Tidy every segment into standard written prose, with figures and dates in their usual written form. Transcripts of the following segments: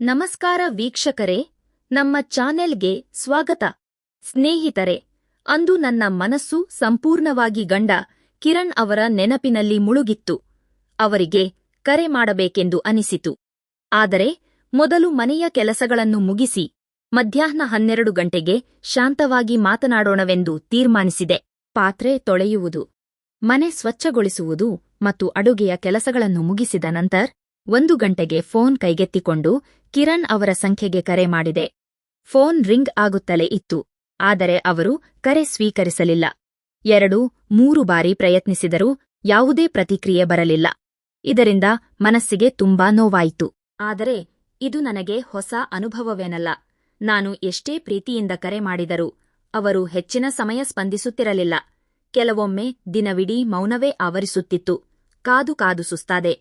ನಮಸ್ಕಾರ ವೀಕ್ಷಕರೇ, ನಮ್ಮ ಚಾನೆಲ್ಗೆ ಸ್ವಾಗತ. ಸ್ನೇಹಿತರೆ, ಅಂದು ನನ್ನ ಮನಸ್ಸು ಸಂಪೂರ್ಣವಾಗಿ ಗಂಡ ಕಿರಣ್ ಅವರ ನೆನಪಿನಲ್ಲಿ ಮುಳುಗಿತ್ತು. ಅವರಿಗೆ ಕರೆ ಮಾಡಬೇಕೆಂದು ಅನಿಸಿತು. ಆದರೆ ಮೊದಲು ಮನೆಯ ಕೆಲಸಗಳನ್ನು ಮುಗಿಸಿ ಮಧ್ಯಾಹ್ನ 12 ಗಂಟೆಗೆ ಶಾಂತವಾಗಿ ಮಾತನಾಡೋಣವೆಂದು ತೀರ್ಮಾನಿಸಿದೆ. ಪಾತ್ರೆ ತೊಳೆಯುವುದು, ಮನೆ ಸ್ವಚ್ಛಗೊಳಿಸುವುದು ಮತ್ತು ಅಡುಗೆಯ ಕೆಲಸಗಳನ್ನು ಮುಗಿಸಿದ ನಂತರ 1 ಗಂಟೆಗೆ ಫೋನ್ ಕೈಗೆತ್ತಿಕೊಂಡು ಕಿರಣ್ ಅವರ ಸಂಖ್ಯೆಗೆ ಕರೆ ಮಾಡಿದೆ. ಫೋನ್ ರಿಂಗ್ ಆಗುತ್ತಲೇ ಇತ್ತು, ಆದರೆ ಅವರು ಕರೆ ಸ್ವೀಕರಿಸಲಿಲ್ಲ. 2-3 ಬಾರಿ ಪ್ರಯತ್ನಿಸಿದರೂ ಯಾವುದೇ ಪ್ರತಿಕ್ರಿಯೆ ಬರಲಿಲ್ಲ. ಇದರಿಂದ ಮನಸ್ಸಿಗೆ ತುಂಬಾ ನೋವಾಯಿತು. ಆದರೆ ಇದು ನನಗೆ ಹೊಸ ಅನುಭವವೇನಲ್ಲ. ನಾನು ಎಷ್ಟೇ ಪ್ರೀತಿಯಿಂದ ಕರೆ ಮಾಡಿದರೂ ಅವರು ಹೆಚ್ಚಿನ ಸಮಯ ಸ್ಪಂದಿಸುತ್ತಿರಲಿಲ್ಲ. ಕೆಲವೊಮ್ಮೆ ದಿನವಿಡೀ ಮೌನವೇ ಆವರಿಸುತ್ತಿತ್ತು. ಕಾದು ಕಾದು ಸುಸ್ತಾದೆ.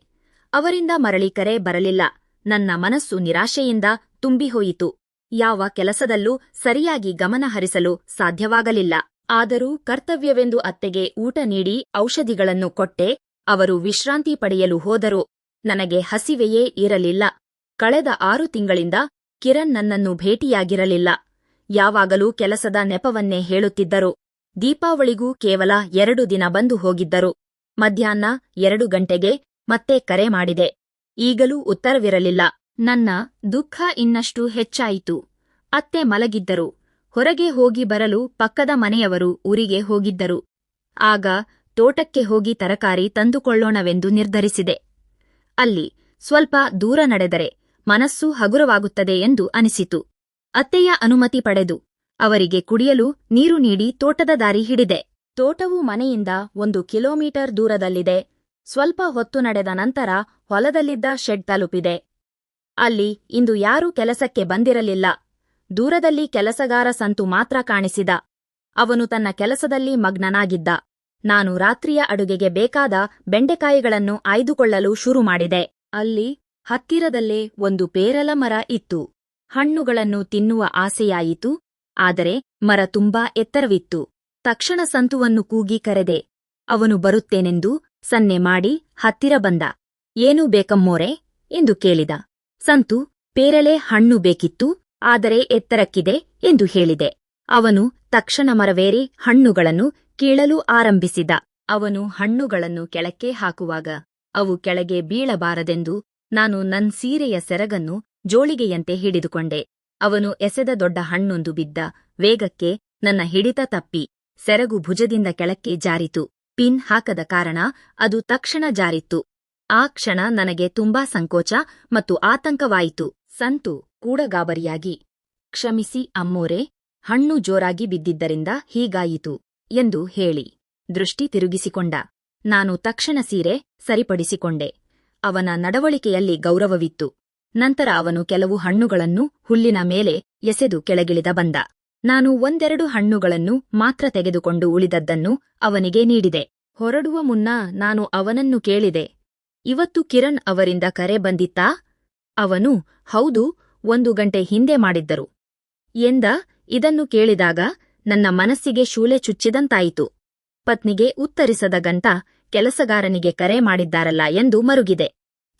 ಅವರಿಂದ ಮರಳಿ ಕರೆ ಬರಲಿಲ್ಲ. ನನ್ನ ಮನಸ್ಸು ನಿರಾಶೆಯಿಂದ ತುಂಬಿಹೋಯಿತು. ಯಾವ ಕೆಲಸದಲ್ಲೂ ಸರಿಯಾಗಿ ಗಮನ ಹರಿಸಲು ಸಾಧ್ಯವಾಗಲಿಲ್ಲ. ಆದರೂ ಕರ್ತವ್ಯವೆಂದು ಅತ್ತೆಗೆ ಊಟ ನೀಡಿ ಔಷಧಿಗಳನ್ನು ಕೊಟ್ಟೆ. ಅವರು ವಿಶ್ರಾಂತಿ ಪಡೆಯಲು ಹೋದರು. ನನಗೆ ಹಸಿವೆಯೇ ಇರಲಿಲ್ಲ. ಕಳೆದ 6 ತಿಂಗಳಿಂದ ಕಿರಣ್ ನನ್ನನ್ನು ಭೇಟಿಯಾಗಿರಲಿಲ್ಲ. ಯಾವಾಗಲೂ ಕೆಲಸದ ನೆಪವನ್ನೇ ಹೇಳುತ್ತಿದ್ದರು. ದೀಪಾವಳಿಗೂ ಕೇವಲ 2 ದಿನ ಬಂದು ಹೋಗಿದ್ದರು. ಮಧ್ಯಾಹ್ನ 2 ಗಂಟೆಗೆ ಮತ್ತೆ ಕರೆ ಮಾಡಿದೆ. ಈಗಲೂ ಉತ್ತರವಿರಲಿಲ್ಲ. ನನ್ನ ದುಃಖ ಇನ್ನಷ್ಟು ಹೆಚ್ಚಾಯಿತು. ಅತ್ತೆ ಮಲಗಿದ್ದರು. ಹೊರಗೆ ಹೋಗಿ ಬರಲು ಪಕ್ಕದ ಮನೆಯವರು ಊರಿಗೆ ಹೋಗಿದ್ದರು. ಆಗ ತೋಟಕ್ಕೆ ಹೋಗಿ ತರಕಾರಿ ತಂದುಕೊಳ್ಳೋಣವೆಂದು ನಿರ್ಧರಿಸಿದೆ. ಅಲ್ಲಿ ಸ್ವಲ್ಪ ದೂರ ನಡೆದರೆ ಮನಸ್ಸು ಹಗುರವಾಗುತ್ತದೆ ಎಂದು ಅನಿಸಿತು. ಅತ್ತೆಯ ಅನುಮತಿ ಪಡೆದು ಅವರಿಗೆ ಕುಡಿಯಲು ನೀರು ನೀಡಿ ತೋಟದ ದಾರಿ ಹಿಡಿದೆ. ತೋಟವು ಮನೆಯಿಂದ 1 ಕಿಲೋಮೀಟರ್ ದೂರದಲ್ಲಿದೆ. ಸ್ವಲ್ಪ ಹೊತ್ತು ನಡೆದ ನಂತರ ಹೊಲದಲ್ಲಿದ್ದ ಶೆಡ್ ತಲುಪಿದೆ. ಅಲ್ಲಿ ಇಂದು ಯಾರೂ ಕೆಲಸಕ್ಕೆ ಬಂದಿರಲಿಲ್ಲ. ದೂರದಲ್ಲಿ ಕೆಲಸಗಾರ ಸಂತು ಮಾತ್ರ ಕಾಣಿಸಿದ. ಅವನು ತನ್ನ ಕೆಲಸದಲ್ಲಿ ಮಗ್ನನಾಗಿದ್ದ. ನಾನು ರಾತ್ರಿಯ ಅಡುಗೆಗೆ ಬೇಕಾದ ಬೆಂಡೆಕಾಯಿಗಳನ್ನು ಆಯ್ದುಕೊಳ್ಳಲು ಶುರು ಮಾಡಿದೆ. ಅಲ್ಲಿ ಹತ್ತಿರದಲ್ಲೇ ಒಂದು ಪೇರಲ ಮರ ಇತ್ತು. ಹಣ್ಣುಗಳನ್ನು ತಿನ್ನುವ ಆಸೆಯಾಯಿತು. ಆದರೆ ಮರ ತುಂಬಾ ಎತ್ತರವಿತ್ತು. ತಕ್ಷಣ ಸಂತುವನ್ನು ಕೂಗಿ ಕರೆದೆ. ಅವನು ಬರುತ್ತೇನೆಂದು ಸನ್ನೆ ಮಾಡಿ ಹತ್ತಿರ ಬಂದ. ಏನೂ ಬೇಕಮ್ಮೋರೆ ಎಂದು ಕೇಳಿದ. ಸಂತು, ಪೇರಲೆ ಹಣ್ಣು ಬೇಕಿತ್ತು, ಆದರೆ ಎತ್ತರಕ್ಕಿದೆ ಎಂದು ಹೇಳಿದೆ. ಅವನು ತಕ್ಷಣ ಮರವೇರಿ ಹಣ್ಣುಗಳನ್ನು ಕೀಳಲು ಆರಂಭಿಸಿದ. ಅವನು ಹಣ್ಣುಗಳನ್ನು ಕೆಳಕ್ಕೆ ಹಾಕುವಾಗ ಅವು ಕೆಳಗೆ ಬೀಳಬಾರದೆಂದು ನಾನು ನನ್ ಸೀರೆಯ ಸೆರಗನ್ನು ಜೋಳಿಗೆಯಂತೆ ಹಿಡಿದುಕೊಂಡೆ. ಅವನು ಎಸೆದ ದೊಡ್ಡ ಹಣ್ಣೊಂದು ಬಿದ್ದ ವೇಗಕ್ಕೆ ನನ್ನ ಹಿಡಿತ ತಪ್ಪಿ ಸೆರಗು ಭುಜದಿಂದ ಕೆಳಕ್ಕೆ ಜಾರಿತು. ಪಿನ್ ಹಾಕದ ಕಾರಣ ಅದು ತಕ್ಷಣ ಜಾರಿತ್ತು. ಆ ಕ್ಷಣ ನನಗೆ ತುಂಬಾ ಸಂಕೋಚ ಮತ್ತು ಆತಂಕವಾಯಿತು. ಸಂತು ಕೂಡ ಗಾಬರಿಯಾಗಿ, ಕ್ಷಮಿಸಿ ಅಮ್ಮೋರೆ, ಹಣ್ಣು ಜೋರಾಗಿ ಬಿದ್ದಿದ್ದರಿಂದ ಹೀಗಾಯಿತು ಎಂದು ಹೇಳಿ ದೃಷ್ಟಿ ತಿರುಗಿಸಿಕೊಂಡ. ನಾನು ತಕ್ಷಣ ಸೀರೆ ಸರಿಪಡಿಸಿಕೊಂಡೆ. ಅವನ ನಡವಳಿಕೆಯಲ್ಲಿ ಗೌರವವಿತ್ತು. ನಂತರ ಅವನು ಕೆಲವು ಹಣ್ಣುಗಳನ್ನು ಹುಲ್ಲಿನ ಮೇಲೆ ಎಸೆದು ಕೆಳಗಿಳಿದ ಬಂದ. ನಾನು 1-2 ಹಣ್ಣುಗಳನ್ನು ಮಾತ್ರ ತೆಗೆದುಕೊಂಡು ಉಳಿದದ್ದನ್ನು ಅವನಿಗೆ ನೀಡಿದೆ. ಹೊರಡುವ ಮುನ್ನ ನಾನು ಅವನನ್ನು ಕೇಳಿದೆ, ಇವತ್ತು ಕಿರಣ್ ಅವರಿಂದ ಕರೆ ಬಂದಿತ್ತಾ? ಅವನು, ಹೌದು, 1 ಗಂಟೆ ಹಿಂದೆ ಮಾಡಿದ್ದರು ಎಂದ. ಇದನ್ನು ಕೇಳಿದಾಗ ನನ್ನ ಮನಸ್ಸಿಗೆ ಶೂಲೆ ಚುಚ್ಚಿದಂತಾಯಿತು. ಪತ್ನಿಗೆ ಉತ್ತರಿಸದ ಗಂಟ ಕೆಲಸಗಾರನಿಗೆ ಕರೆ ಮಾಡಿದ್ದಾರಲ್ಲ ಎಂದು ಮರುಗಿದೆ.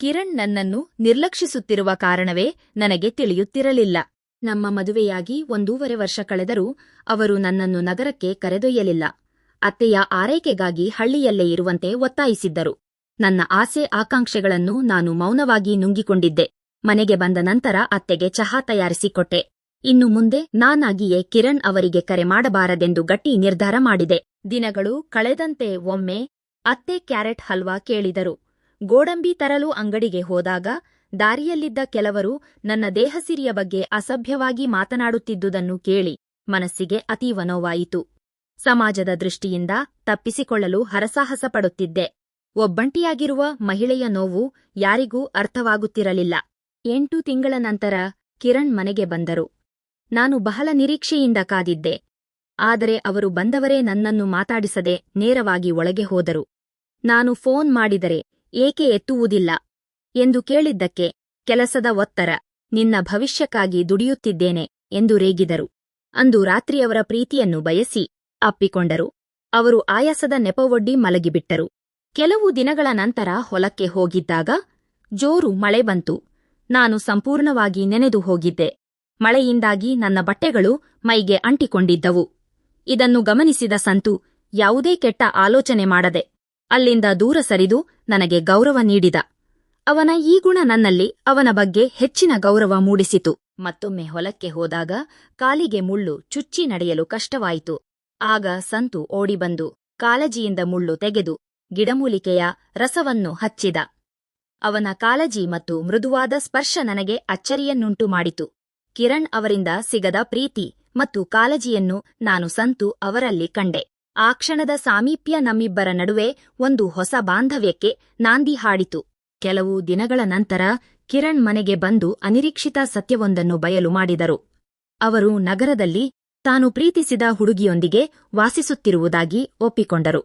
ಕಿರಣ್ ನನ್ನನ್ನು ನಿರ್ಲಕ್ಷಿಸುತ್ತಿರುವ ಕಾರಣವೇ ನನಗೆ ತಿಳಿಯುತ್ತಿರಲಿಲ್ಲ. ನಮ್ಮ ಮದುವೆಯಾಗಿ 1.5 ವರ್ಷ ಕಳೆದರೂ ಅವರು ನನ್ನನ್ನು ನಗರಕ್ಕೆ ಕರೆದೊಯ್ಯಲಿಲ್ಲ. ಅತ್ತೆಯ ಆರೈಕೆಗಾಗಿ ಹಳ್ಳಿಯಲ್ಲೇ ಇರುವಂತೆ ಒತ್ತಾಯಿಸಿದ್ದರು. ನನ್ನ ಆಸೆ ಆಕಾಂಕ್ಷೆಗಳನ್ನು ನಾನು ಮೌನವಾಗಿ ನುಂಗಿಕೊಂಡಿದ್ದೆ. ಮನೆಗೆ ಬಂದ ನಂತರ ಅತ್ತೆಗೆ ಚಹಾ ತಯಾರಿಸಿಕೊಟ್ಟೆ. ಇನ್ನು ಮುಂದೆ ನಾನಾಗಿಯೇ ಕಿರಣ್ ಅವರಿಗೆ ಕರೆ ಮಾಡಬಾರದೆಂದು ಗಟ್ಟಿ ನಿರ್ಧಾರ ಮಾಡಿದೆ. ದಿನಗಳು ಕಳೆದಂತೆ ಒಮ್ಮೆ ಅತ್ತೆ ಕ್ಯಾರೆಟ್ ಹಲ್ವಾ ಕೇಳಿದರು. ಗೋಡಂಬಿ ತರಲು ಅಂಗಡಿಗೆ ಹೋದಾಗ ದಾರಿಯಲ್ಲಿದ್ದ ಕೆಲವರು ನನ್ನ ದೇಹಸಿರಿಯ ಬಗ್ಗೆ ಅಸಭ್ಯವಾಗಿ ಮಾತನಾಡುತ್ತಿದ್ದುದನ್ನು ಕೇಳಿ ಮನಸ್ಸಿಗೆ ಅತೀವ ನೋವಾಯಿತು. ಸಮಾಜದ ದೃಷ್ಟಿಯಿಂದ ತಪ್ಪಿಸಿಕೊಳ್ಳಲು ಹರಸಾಹಸ ಪಡುತ್ತಿದ್ದೆ. ಒಬ್ಬಂಟಿಯಾಗಿರುವ ಮಹಿಳೆಯ ನೋವು ಯಾರಿಗೂ ಅರ್ಥವಾಗುತ್ತಿರಲಿಲ್ಲ. 8 ತಿಂಗಳ ನಂತರ ಕಿರಣ್ ಮನೆಗೆ ಬಂದರು. ನಾನು ಬಹಳ ನಿರೀಕ್ಷೆಯಿಂದ ಕಾದಿದ್ದೆ. ಆದರೆ ಅವರು ಬಂದವರೇ ನನ್ನನ್ನು ಮಾತಾಡಿಸದೆ ನೇರವಾಗಿ ಒಳಗೆ ಹೋದರು. ನಾನು ಫೋನ್ ಮಾಡಿದರೆ ಏಕೆ ಎತ್ತುವುದಿಲ್ಲ ಎಂದು ಕೇಳಿದ್ದಕ್ಕೆ ಕೆಲಸದ ಒತ್ತಡ, ನಿನ್ನ ಭವಿಷ್ಯಕ್ಕಾಗಿ ದುಡಿಯುತ್ತಿದ್ದೇನೆ ಎಂದು ರೇಗಿದರು. ಅಂದು ರಾತ್ರಿಯವರ ಪ್ರೀತಿಯನ್ನು ಬಯಸಿ ಅಪ್ಪಿಕೊಂಡರು. ಅವರು ಆಯಾಸದ ನೆಪವೊಡ್ಡಿ ಮಲಗಿಬಿಟ್ಟರು. ಕೆಲವು ದಿನಗಳ ನಂತರ ಹೊಲಕ್ಕೆ ಹೋಗಿದ್ದಾಗ ಜೋರು ಮಳೆ ಬಂತು. ನಾನು ಸಂಪೂರ್ಣವಾಗಿ ನೆನೆದು ಹೋಗಿದ್ದೆ. ಮಳೆಯಿಂದಾಗಿ ನನ್ನ ಬಟ್ಟೆಗಳು ಮೈಗೆ ಅಂಟಿಕೊಂಡಿದ್ದವು. ಇದನ್ನು ಗಮನಿಸಿದ ಸಂತು ಯಾವುದೇ ಕೆಟ್ಟ ಆಲೋಚನೆ ಮಾಡದೆ ಅಲ್ಲಿಂದ ದೂರ ಸರಿದು ನನಗೆ ಗೌರವ ನೀಡಿದ. ಅವನ ಈ ಗುಣ ನನ್ನಲ್ಲಿ ಅವನ ಬಗ್ಗೆ ಹೆಚ್ಚಿನ ಗೌರವ ಮೂಡಿಸಿತು. ಮತ್ತೊಮ್ಮೆ ಹೊಲಕ್ಕೆ ಹೋದಾಗ ಕಾಲಿಗೆ ಮುಳ್ಳು ಚುಚ್ಚಿ ನಡೆಯಲು ಕಷ್ಟವಾಯಿತು. ಆಗ ಸಂತು ಓಡಿಬಂದು ಕಾಲಜಿಯಿಂದ ಮುಳ್ಳು ತೆಗೆದು ಗಿಡಮೂಲಿಕೆಯ ರಸವನ್ನು ಹಚ್ಚಿದ. ಅವನ ಕಾಳಜಿ ಮತ್ತು ಮೃದುವಾದ ಸ್ಪರ್ಶ ನನಗೆ ಅಚ್ಚರಿಯನ್ನುಂಟು ಮಾಡಿತು. ಕಿರಣ್ ಅವರಿಂದ ಸಿಗದ ಪ್ರೀತಿ ಮತ್ತು ಕಾಳಜಿಯನ್ನು ನಾನು ಸಂತು ಅವರಲ್ಲಿ ಕಂಡೆ. ಆ ಕ್ಷಣದ ಸಾಮೀಪ್ಯ ನಮ್ಮಿಬ್ಬರ ನಡುವೆ ಒಂದು ಹೊಸ ಬಾಂಧವ್ಯಕ್ಕೆ ನಾಂದಿ ಹಾಡಿತು. ಕೆಲವು ದಿನಗಳ ನಂತರ ಕಿರಣ್ ಮನೆಗೆ ಬಂದು ಅನಿರೀಕ್ಷಿತ ಸತ್ಯವೊಂದನ್ನು ಬಯಲು ಮಾಡಿದರು. ಅವರು ನಗರದಲ್ಲಿ ತಾನು ಪ್ರೀತಿಸಿದ ಹುಡುಗಿಯೊಂದಿಗೆ ವಾಸಿಸುತ್ತಿರುವುದಾಗಿ ಒಪ್ಪಿಕೊಂಡರು.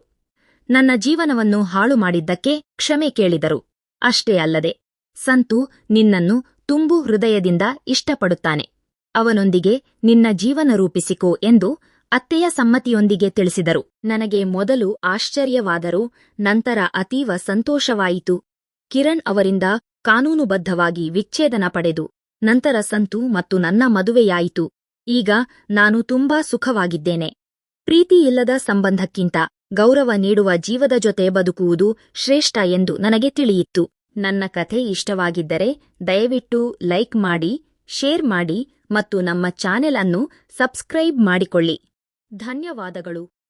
ನನ್ನ ಜೀವನವನ್ನು ಹಾಳು ಮಾಡಿದ್ದಕ್ಕೆ ಕ್ಷಮೆ ಕೇಳಿದರು. ಅಷ್ಟೇ ಅಲ್ಲದೆ, ಸಂತು ನಿನ್ನನ್ನು ತುಂಬು ಹೃದಯದಿಂದ ಇಷ್ಟಪಡುತ್ತಾನೆ. ಅವನೊಂದಿಗೆ ನಿನ್ನ ಜೀವನ ರೂಪಿಸಿಕೋ ಎಂದು ಅತ್ತೆಯ ಸಮ್ಮತಿಯೊಂದಿಗೆ ತಿಳಿಸಿದರು. ನನಗೆ ಮೊದಲು ಆಶ್ಚರ್ಯವಾದರೂ ನಂತರ ಅತೀವ ಸಂತೋಷವಾಯಿತು. ಕಿರಣ್ ಅವರಿಂದ ಕಾನೂನುಬದ್ಧವಾಗಿ ವಿಚ್ಛೇದನ ಪಡೆದು ನಂತರ ಸಂತು ಮತ್ತು ನನ್ನ ಮದುವೆಯಾಯಿತು. ಈಗ ನಾನು ತುಂಬಾ ಸುಖವಾಗಿದ್ದೇನೆ. ಪ್ರೀತಿಯಿಲ್ಲದ ಸಂಬಂಧಕ್ಕಿಂತ ಗೌರವ ನೀಡುವ ಜೀವದ ಜೊತೆ ಬದುಕುವುದು ಶ್ರೇಷ್ಠ ಎಂದು ನನಗೆ ತಿಳಿಯಿತು. ನನ್ನ ಕಥೆ ಇಷ್ಟವಾಗಿದ್ದರೆ ದಯವಿಟ್ಟು ಲೈಕ್ ಮಾಡಿ, ಶೇರ್ ಮಾಡಿ ಮತ್ತು ನಮ್ಮ ಚಾನೆಲ್ ಅನ್ನು ಸಬ್ಸ್ಕ್ರೈಬ್ ಮಾಡಿಕೊಳ್ಳಿ. ಧನ್ಯವಾದಗಳು.